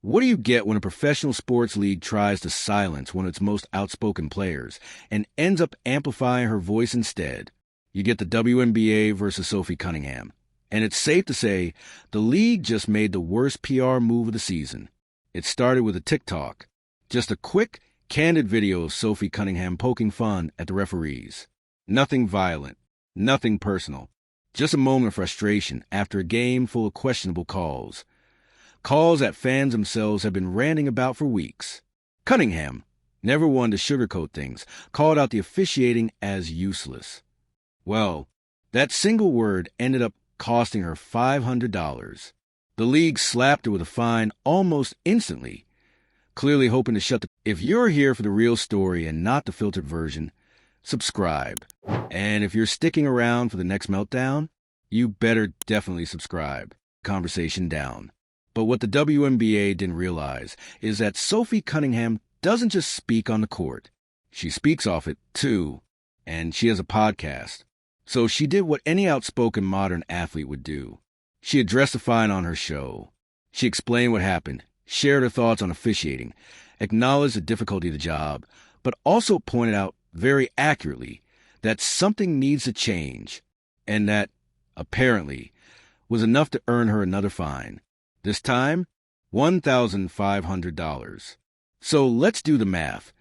What do you get when a professional sports league tries to silence one of its most outspoken players and ends up amplifying her voice instead? You get the WNBA versus Sophie Cunningham. And it's safe to say the league just made the worst PR move of the season. It started with a TikTok. Just a quick, candid video of Sophie Cunningham poking fun at the referees. Nothing violent, nothing personal. Just a moment of frustration after a game full of questionable calls. Calls that fans themselves have been ranting about for weeks. Cunningham, never one to sugarcoat things, called out the officiating as useless. Well, that single word ended up costing her $500. The league slapped her with a fine almost instantly, clearly hoping to shut the... If you're here for the real story and not the filtered version, subscribe. And if you're sticking around for the next meltdown, you better definitely subscribe. Conversation down. But what the WNBA didn't realize is that Sophie Cunningham doesn't just speak on the court. She speaks off it, too. And she has a podcast. So she did what any outspoken modern athlete would do. She addressed the fine on her show. She explained what happened, shared her thoughts on officiating, acknowledged the difficulty of the job, but also pointed out very accurately that something needs to change, and that, apparently, was enough to earn her another fine. This time, $1,500. So let's do the math.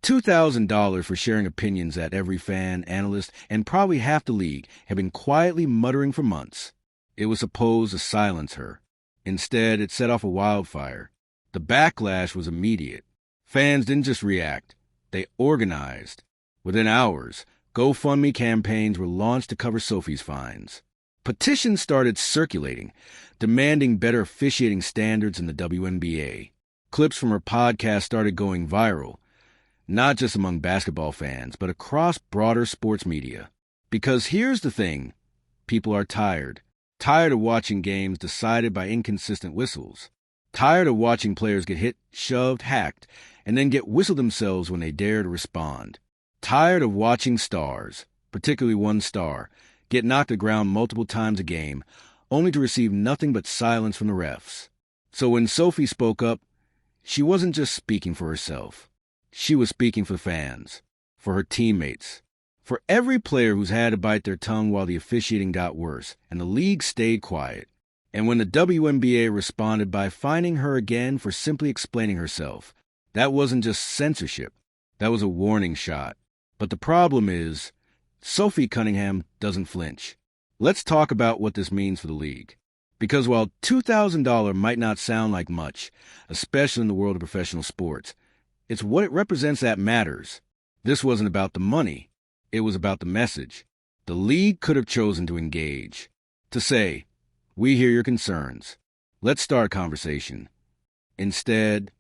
$2,000 for sharing opinions that every fan, analyst, and probably half the league have been quietly muttering for months. It was supposed to silence her. Instead, it set off a wildfire. The backlash was immediate. Fans didn't just react. They organized. Within hours, GoFundMe campaigns were launched to cover Sophie's fines. Petitions started circulating, demanding better officiating standards in the WNBA. Clips from her podcast started going viral, not just among basketball fans, but across broader sports media. Because here's the thing, people are tired. Tired of watching games decided by inconsistent whistles. Tired of watching players get hit, shoved, hacked, and then get whistled themselves when they dare to respond. Tired of watching stars, particularly one star, get knocked to the ground multiple times a game, only to receive nothing but silence from the refs. So when Sophie spoke up, she wasn't just speaking for herself. She was speaking for the fans, for her teammates, for every player who's had to bite their tongue while the officiating got worse, and the league stayed quiet. And when the WNBA responded by fining her again for simply explaining herself, that wasn't just censorship, that was a warning shot. But the problem is, Sophie Cunningham doesn't flinch. Let's talk about what this means for the league. Because while $2,000 might not sound like much, especially in the world of professional sports, it's what it represents that matters. This wasn't about the money. It was about the message. The league could have chosen to engage, to say, "We hear your concerns. Let's start a conversation." Instead,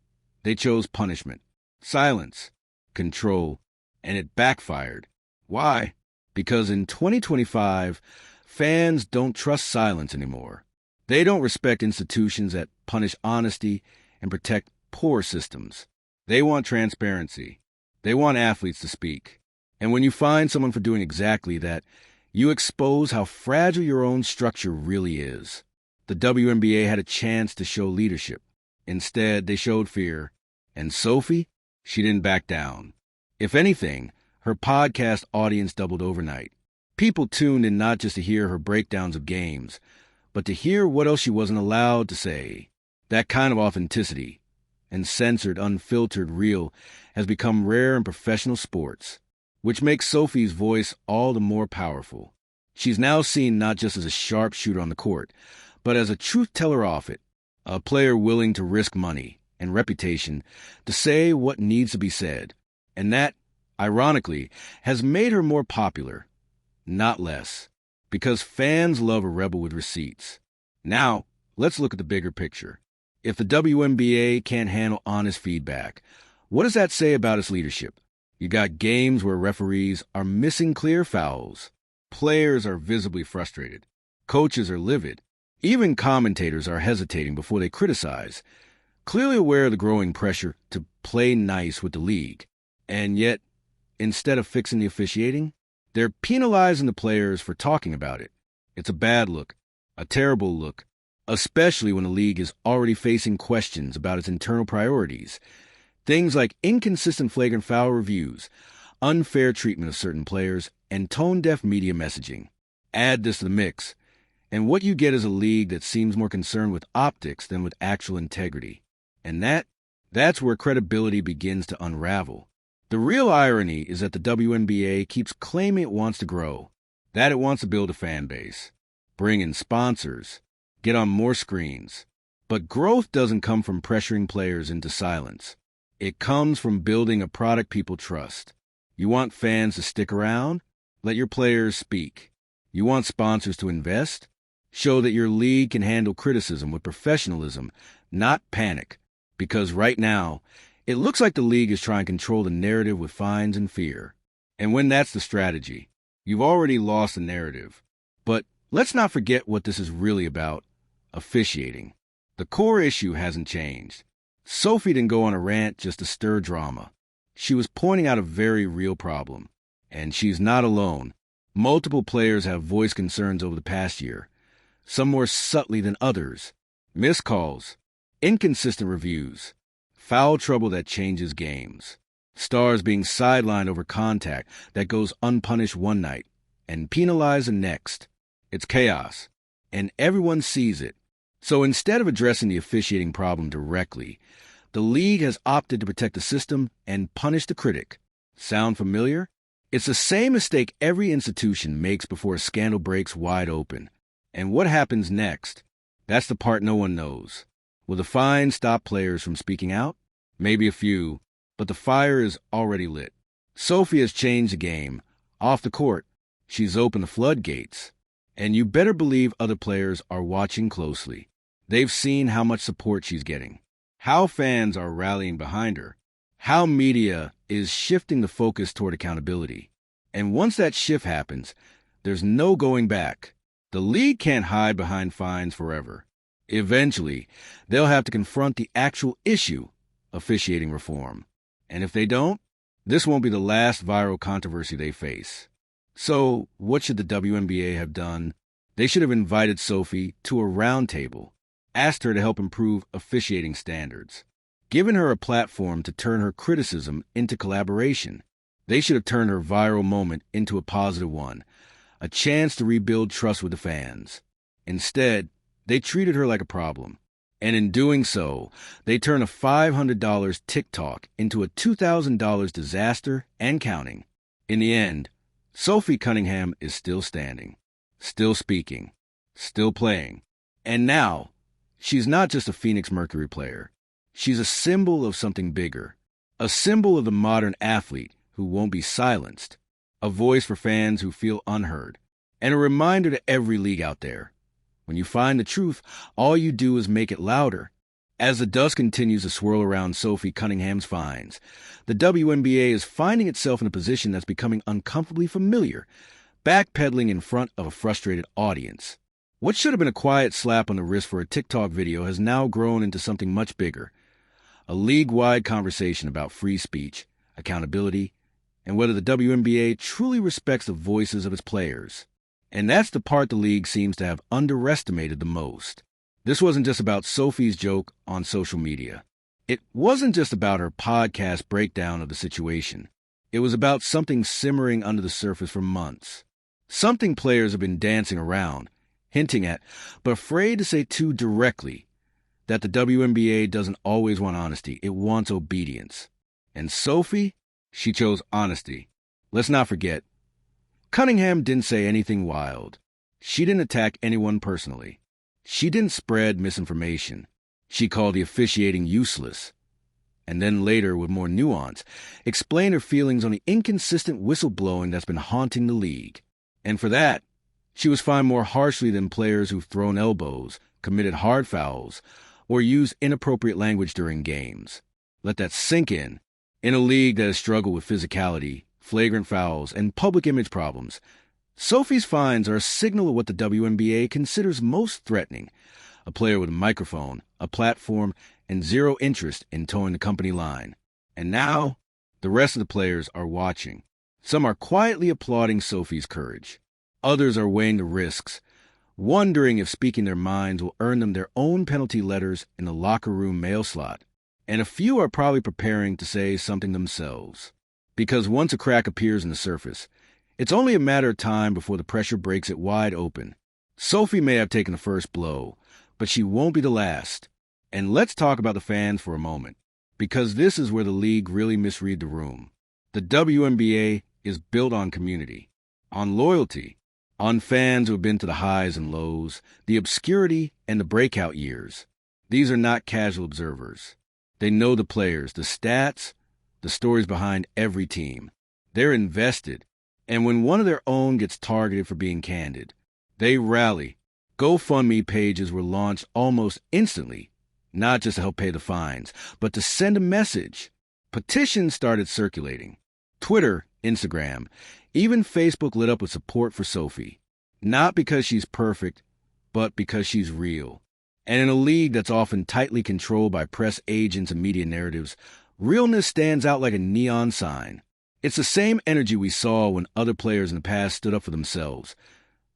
they chose punishment, silence, control, and it backfired. Why? Because in 2025, fans don't trust silence anymore. They don't respect institutions that punish honesty and protect poor systems. They want transparency. They want athletes to speak. And when you find someone for doing exactly that, you expose how fragile your own structure really is. The WNBA had a chance to show leadership. Instead, they showed fear. And Sophie? She didn't back down. If anything, her podcast audience doubled overnight. People tuned in not just to hear her breakdowns of games, but to hear what else she wasn't allowed to say. That kind of authenticity, and censored, unfiltered, real, has become rare in professional sports, which makes Sophie's voice all the more powerful. She's now seen not just as a sharpshooter on the court, but as a truth-teller off it, a player willing to risk money and reputation to say what needs to be said. And that, ironically, has made her more popular, not less, because fans love a rebel with receipts. Now, let's look at the bigger picture. If the WNBA can't handle honest feedback, what does that say about its leadership? You got games where referees are missing clear fouls. Players are visibly frustrated. Coaches are livid. Even commentators are hesitating before they criticize, clearly aware of the growing pressure to play nice with the league. And yet, instead of fixing the officiating, they're penalizing the players for talking about it. It's a bad look, a terrible look, especially when the league is already facing questions about its internal priorities. Things like inconsistent flagrant foul reviews, unfair treatment of certain players, and tone-deaf media messaging. Add this to the mix, and what you get is a league that seems more concerned with optics than with actual integrity. And that's where credibility begins to unravel. The real irony is that the WNBA keeps claiming it wants to grow, that it wants to build a fan base, bring in sponsors, get on more screens. But growth doesn't come from pressuring players into silence. It comes from building a product people trust. You want fans to stick around? Let your players speak. You want sponsors to invest? Show that your league can handle criticism with professionalism, not panic. Because right now, it looks like the league is trying to control the narrative with fines and fear. And when that's the strategy, you've already lost the narrative. But let's not forget what this is really about: officiating. The core issue hasn't changed. Sophie didn't go on a rant just to stir drama. She was pointing out a very real problem. And she's not alone. Multiple players have voiced concerns over the past year, some more subtly than others. Missed calls, inconsistent reviews, foul trouble that changes games, stars being sidelined over contact that goes unpunished one night and penalized the next. It's chaos, and everyone sees it. So instead of addressing the officiating problem directly, the league has opted to protect the system and punish the critic. Sound familiar? It's the same mistake every institution makes before a scandal breaks wide open. And what happens next? That's the part no one knows. Will the fine stop players from speaking out? Maybe a few, but the fire is already lit. Sophie has changed the game. Off the court, she's opened the floodgates. And you better believe other players are watching closely. They've seen how much support she's getting, how fans are rallying behind her, how media is shifting the focus toward accountability. And once that shift happens, there's no going back. The league can't hide behind fines forever. Eventually, they'll have to confront the actual issue: officiating reform. And if they don't, this won't be the last viral controversy they face. So, what should the WNBA have done? They should have invited Sophie to a roundtable, asked her to help improve officiating standards, given her a platform to turn her criticism into collaboration. They should have turned her viral moment into a positive one, a chance to rebuild trust with the fans. Instead, they treated her like a problem. And in doing so, they turned a $500 TikTok into a $2,000 disaster and counting. In the end, Sophie Cunningham is still standing, still speaking, still playing. And now, she's not just a Phoenix Mercury player. She's a symbol of something bigger, a symbol of the modern athlete who won't be silenced, a voice for fans who feel unheard, and a reminder to every league out there: when you find the truth, all you do is make it louder. As the dust continues to swirl around Sophie Cunningham's fines, the WNBA is finding itself in a position that's becoming uncomfortably familiar, backpedaling in front of a frustrated audience. What should have been a quiet slap on the wrist for a TikTok video has now grown into something much bigger: a league-wide conversation about free speech, accountability, and whether the WNBA truly respects the voices of its players. And that's the part the league seems to have underestimated the most. This wasn't just about Sophie's joke on social media. It wasn't just about her podcast breakdown of the situation. It was about something simmering under the surface for months. Something players have been dancing around, hinting at, but afraid to say too directly: that the WNBA doesn't always want honesty, it wants obedience. And Sophie, she chose honesty. Let's not forget, Cunningham didn't say anything wild. She didn't attack anyone personally. She didn't spread misinformation. She called the officiating useless. And then later, with more nuance, explained her feelings on the inconsistent whistleblowing that's been haunting the league. And for that, she was fined more harshly than players who've thrown elbows, committed hard fouls, or used inappropriate language during games. Let that sink in. In a league that has struggled with physicality, flagrant fouls, and public image problems, Sophie's fines are a signal of what the WNBA considers most threatening: a player with a microphone, a platform, and zero interest in towing the company line. And now, the rest of the players are watching. Some are quietly applauding Sophie's courage. Others are weighing the risks, wondering if speaking their minds will earn them their own penalty letters in the locker room mail slot. And a few are probably preparing to say something themselves. Because once a crack appears in the surface, it's only a matter of time before the pressure breaks it wide open. Sophie may have taken the first blow, but she won't be the last. And let's talk about the fans for a moment, because this is where the league really misread the room. The WNBA is built on community, on loyalty, on fans who have been to the highs and lows, the obscurity and the breakout years. These are not casual observers. They know the players, the stats, the stories behind every team. They're invested. And when one of their own gets targeted for being candid, they rally. GoFundMe pages were launched almost instantly, not just to help pay the fines, but to send a message. Petitions started circulating. Twitter, Instagram, even Facebook lit up with support for Sophie. Not because she's perfect, but because she's real. And in a league that's often tightly controlled by press agents and media narratives, realness stands out like a neon sign. It's the same energy we saw when other players in the past stood up for themselves,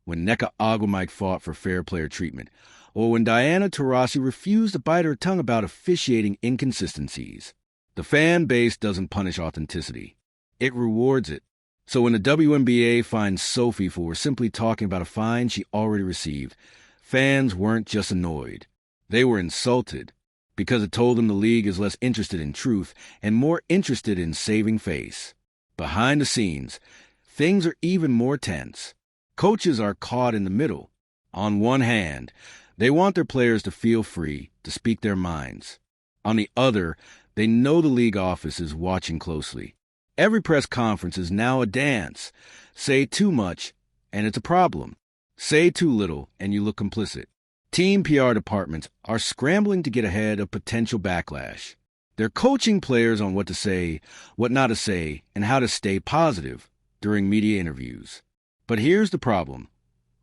when Nneka Ogwumike fought for fair player treatment, or when Diana Taurasi refused to bite her tongue about officiating inconsistencies. The fan base doesn't punish authenticity. It rewards it. So when the WNBA finds Sophie for simply talking about a fine she already received, fans weren't just annoyed. They were insulted, because it told them the league is less interested in truth and more interested in saving face. Behind the scenes, things are even more tense. Coaches are caught in the middle. On one hand, they want their players to feel free to speak their minds. On the other, they know the league office is watching closely. Every press conference is now a dance. Say too much, and it's a problem. Say too little, and you look complicit. Team PR departments are scrambling to get ahead of potential backlash. They're coaching players on what to say, what not to say, and how to stay positive during media interviews. But here's the problem.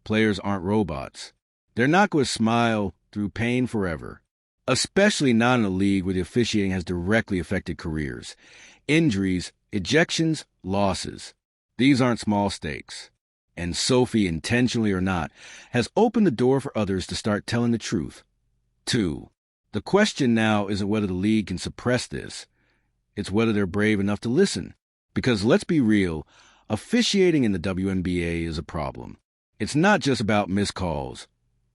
Players aren't robots. They're not going to smile through pain forever, especially not in a league where the officiating has directly affected careers. Injuries, ejections, losses. These aren't small stakes. And Sophie, intentionally or not, has opened the door for others to start telling the truth. 2. The question now isn't whether the league can suppress this. It's whether they're brave enough to listen. Because let's be real, officiating in the WNBA is a problem. It's not just about missed calls.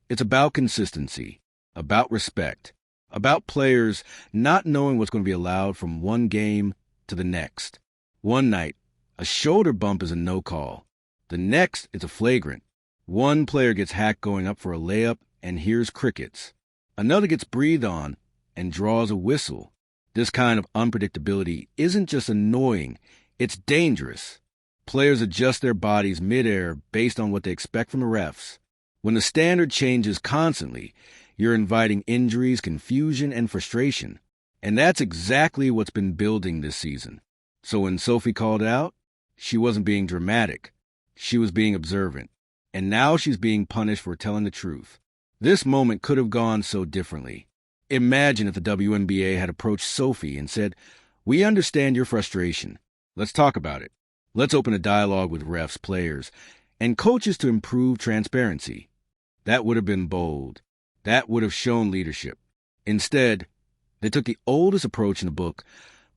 It's about consistency, about respect, about players not knowing what's going to be allowed from one game to the next. One night, a shoulder bump is a no call. The next is a flagrant. One player gets hacked going up for a layup and hears crickets. Another gets breathed on and draws a whistle. This kind of unpredictability isn't just annoying, it's dangerous. Players adjust their bodies midair based on what they expect from the refs. When the standard changes constantly, you're inviting injuries, confusion, and frustration. And that's exactly what's been building this season. So when Sophie called out, she wasn't being dramatic. She was being observant. And now she's being punished for telling the truth. This moment could have gone so differently. Imagine if the WNBA had approached Sophie and said, "We understand your frustration. Let's talk about it. Let's open a dialogue with refs, players, and coaches to improve transparency." That would have been bold. That would have shown leadership. Instead, they took the oldest approach in the book: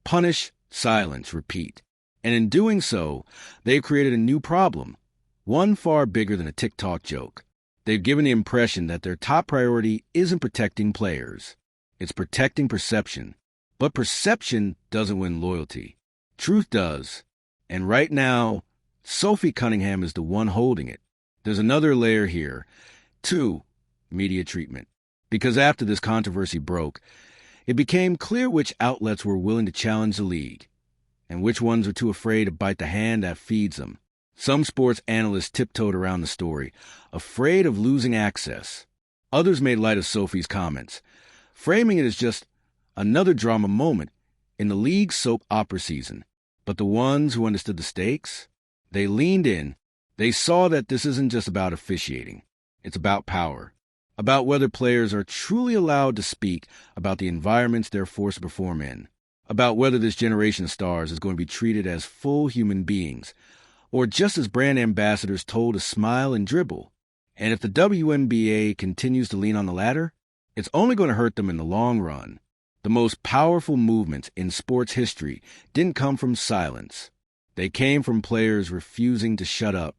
punish, silence, repeat. And in doing so, they've created a new problem, one far bigger than a TikTok joke. They've given the impression that their top priority isn't protecting players. It's protecting perception. But perception doesn't win loyalty. Truth does. And right now, Sophie Cunningham is the one holding it. There's another layer here. 2, media treatment. Because after this controversy broke, it became clear which outlets were willing to challenge the league, and which ones are too afraid to bite the hand that feeds them. Some sports analysts tiptoed around the story, afraid of losing access. Others made light of Sophie's comments, framing it as just another drama moment in the league's soap opera season. But the ones who understood the stakes, they leaned in. They saw that this isn't just about officiating. It's about power, about whether players are truly allowed to speak about the environments they're forced to perform in, about whether this generation of stars is going to be treated as full human beings, or just as brand ambassadors told to smile and dribble. And if the WNBA continues to lean on the latter, it's only going to hurt them in the long run. The most powerful movements in sports history didn't come from silence. They came from players refusing to shut up.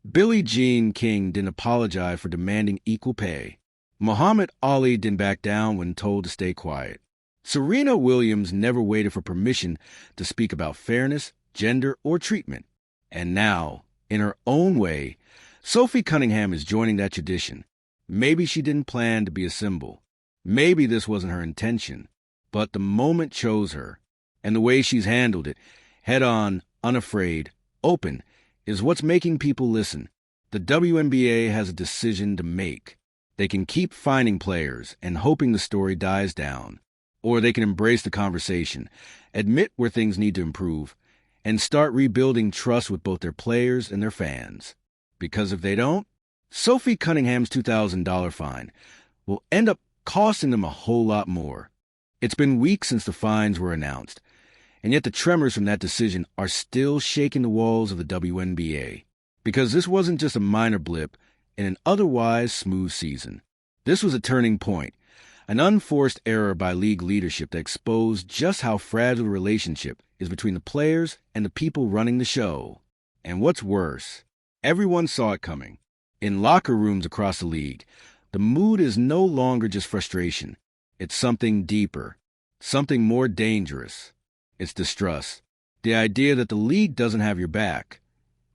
Billie Jean King didn't apologize for demanding equal pay. Muhammad Ali didn't back down when told to stay quiet. Serena Williams never waited for permission to speak about fairness, gender, or treatment. And now, in her own way, Sophie Cunningham is joining that tradition. Maybe she didn't plan to be a symbol. Maybe this wasn't her intention. But the moment chose her. And the way she's handled it, head-on, unafraid, open, is what's making people listen. The WNBA has a decision to make. They can keep finding players and hoping the story dies down. Or they can embrace the conversation, admit where things need to improve, and start rebuilding trust with both their players and their fans. Because if they don't, Sophie Cunningham's $2,000 fine will end up costing them a whole lot more. It's been weeks since the fines were announced, and yet the tremors from that decision are still shaking the walls of the WNBA. Because this wasn't just a minor blip in an otherwise smooth season. This was a turning point, an unforced error by league leadership that exposed just how fragile the relationship is between the players and the people running the show. And what's worse, everyone saw it coming. In locker rooms across the league, the mood is no longer just frustration. It's something deeper, something more dangerous. It's distrust. The idea that the league doesn't have your back,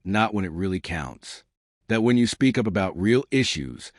not when it really counts. That when you speak up about real issues,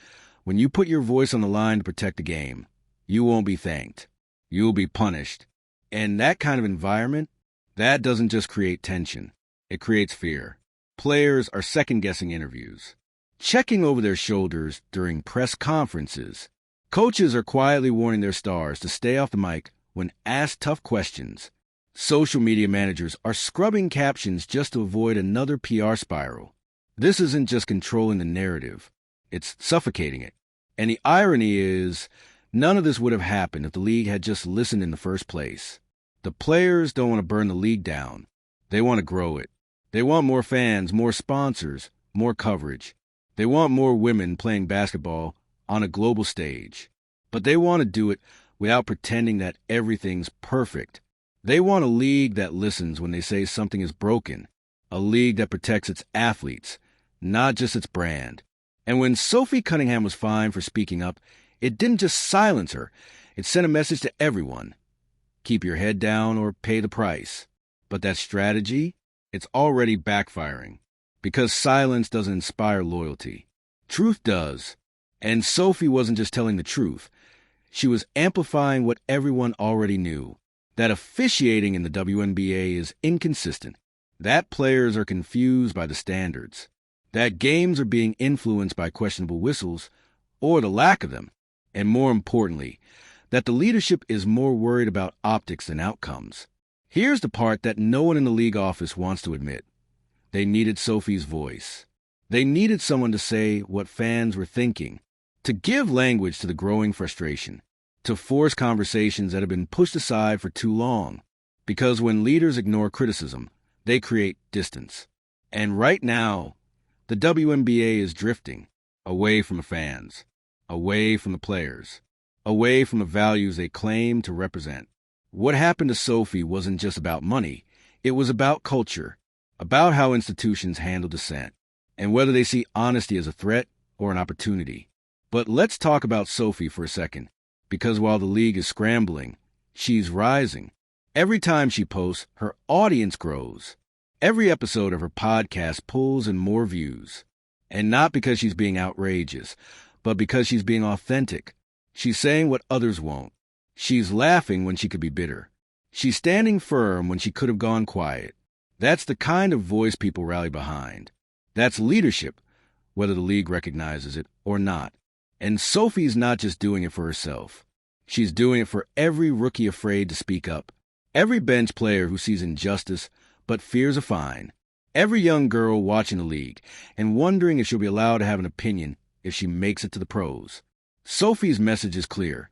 when you put your voice on the line to protect the game, you won't be thanked. You'll be punished. And that kind of environment, that doesn't just create tension. It creates fear. Players are second-guessing interviews, checking over their shoulders during press conferences. Coaches are quietly warning their stars to stay off the mic when asked tough questions. Social media managers are scrubbing captions just to avoid another PR spiral. This isn't just controlling the narrative. It's suffocating it. And the irony is, none of this would have happened if the league had just listened in the first place. The players don't want to burn the league down. They want to grow it. They want more fans, more sponsors, more coverage. They want more women playing basketball on a global stage. But they want to do it without pretending that everything's perfect. They want a league that listens when they say something is broken. A league that protects its athletes, not just its brand. And when Sophie Cunningham was fined for speaking up, it didn't just silence her. It sent a message to everyone. Keep your head down or pay the price. But that strategy, it's already backfiring. Because silence doesn't inspire loyalty. Truth does. And Sophie wasn't just telling the truth. She was amplifying what everyone already knew. That officiating in the WNBA is inconsistent. That players are confused by the standards. That games are being influenced by questionable whistles, or the lack of them. And more importantly, that the leadership is more worried about optics than outcomes. Here's the part that no one in the league office wants to admit. They needed Sophie's voice. They needed someone to say what fans were thinking, to give language to the growing frustration, to force conversations that have been pushed aside for too long. Because when leaders ignore criticism, they create distance. And right now, the WNBA is drifting away from the fans, away from the players, away from the values they claim to represent. What happened to Sophie wasn't just about money. It was about culture, about how institutions handle dissent, and whether they see honesty as a threat or an opportunity. But let's talk about Sophie for a second, because while the league is scrambling, she's rising. Every time she posts, her audience grows. Every episode of her podcast pulls in more views. And not because she's being outrageous, but because she's being authentic. She's saying what others won't. She's laughing when she could be bitter. She's standing firm when she could have gone quiet. That's the kind of voice people rally behind. That's leadership, whether the league recognizes it or not. And Sophie's not just doing it for herself. She's doing it for every rookie afraid to speak up. Every bench player who sees injustice but fears a fine. Every young girl watching the league and wondering if she'll be allowed to have an opinion if she makes it to the pros. Sophie's message is clear.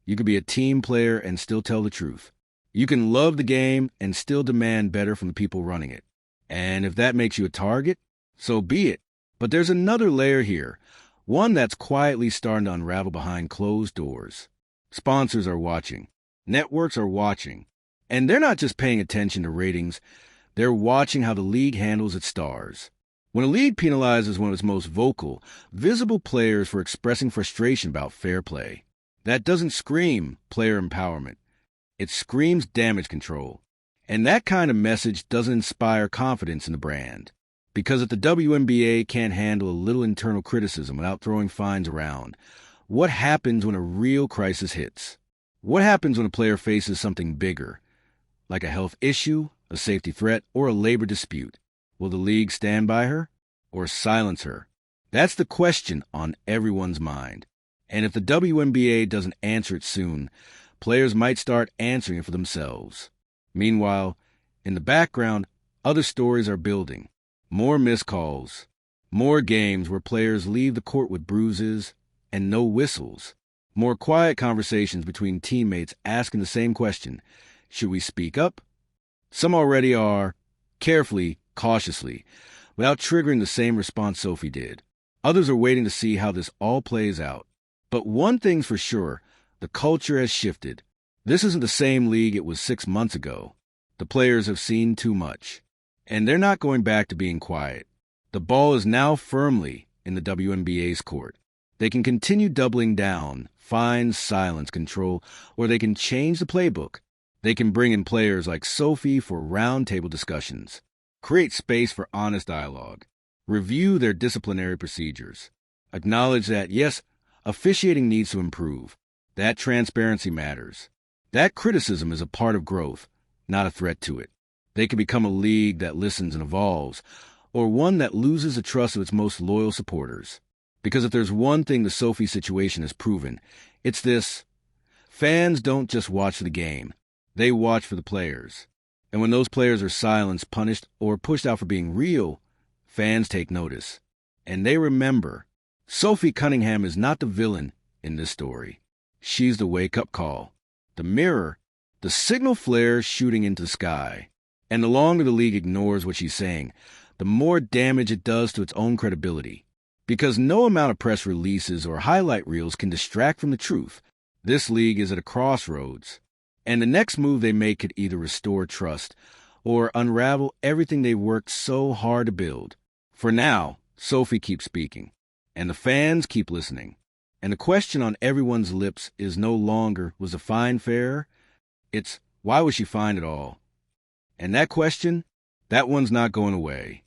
You can be a team player and still tell the truth. You can love the game and still demand better from the people running it. And if that makes you a target, so be it. But there's another layer here, One that's quietly starting to unravel behind closed doors. Sponsors are watching. Networks are watching. And they're not just paying attention to ratings, they're watching how the league handles its stars. When a league penalizes one of its most vocal, visible players for expressing frustration about fair play, that doesn't scream player empowerment. It screams damage control. And that kind of message doesn't inspire confidence in the brand. Because if the WNBA can't handle a little internal criticism without throwing fines around, what happens when a real crisis hits? What happens when a player faces something bigger, like a health issue, a safety threat, or a labor dispute? Will the league stand by her or silence her? That's the question on everyone's mind. And if the WNBA doesn't answer it soon, players might start answering it for themselves. Meanwhile, in the background, other stories are building. More missed calls. More games where players leave the court with bruises and no whistles. More quiet conversations between teammates asking the same question. Should we speak up? Some already are, carefully, cautiously, without triggering the same response Sophie did. Others are waiting to see how this all plays out. But one thing's for sure, the culture has shifted. This isn't the same league it was 6 months ago. The players have seen too much. And they're not going back to being quiet. The ball is now firmly in the WNBA's court. They can continue doubling down, fines, silence, control, or they can change the playbook. They can bring in players like Sophie for roundtable discussions, create space for honest dialogue, review their disciplinary procedures, acknowledge that, yes, officiating needs to improve, that transparency matters, that criticism is a part of growth, not a threat to it. They can become a league that listens and evolves, or one that loses the trust of its most loyal supporters. Because if there's one thing the Sophie situation has proven, it's this: fans don't just watch the game, they watch for the players. And when those players are silenced, punished, or pushed out for being real, fans take notice. And they remember, Sophie Cunningham is not the villain in this story. She's the wake-up call, the mirror, the signal flare shooting into the sky. And the longer the league ignores what she's saying, the more damage it does to its own credibility. Because no amount of press releases or highlight reels can distract from the truth. This league is at a crossroads. And the next move they make could either restore trust or unravel everything they worked so hard to build. For now, Sophie keeps speaking, and the fans keep listening. And the question on everyone's lips is no longer, was the fine fair? It's, why was she fined at all? And that question, that one's not going away.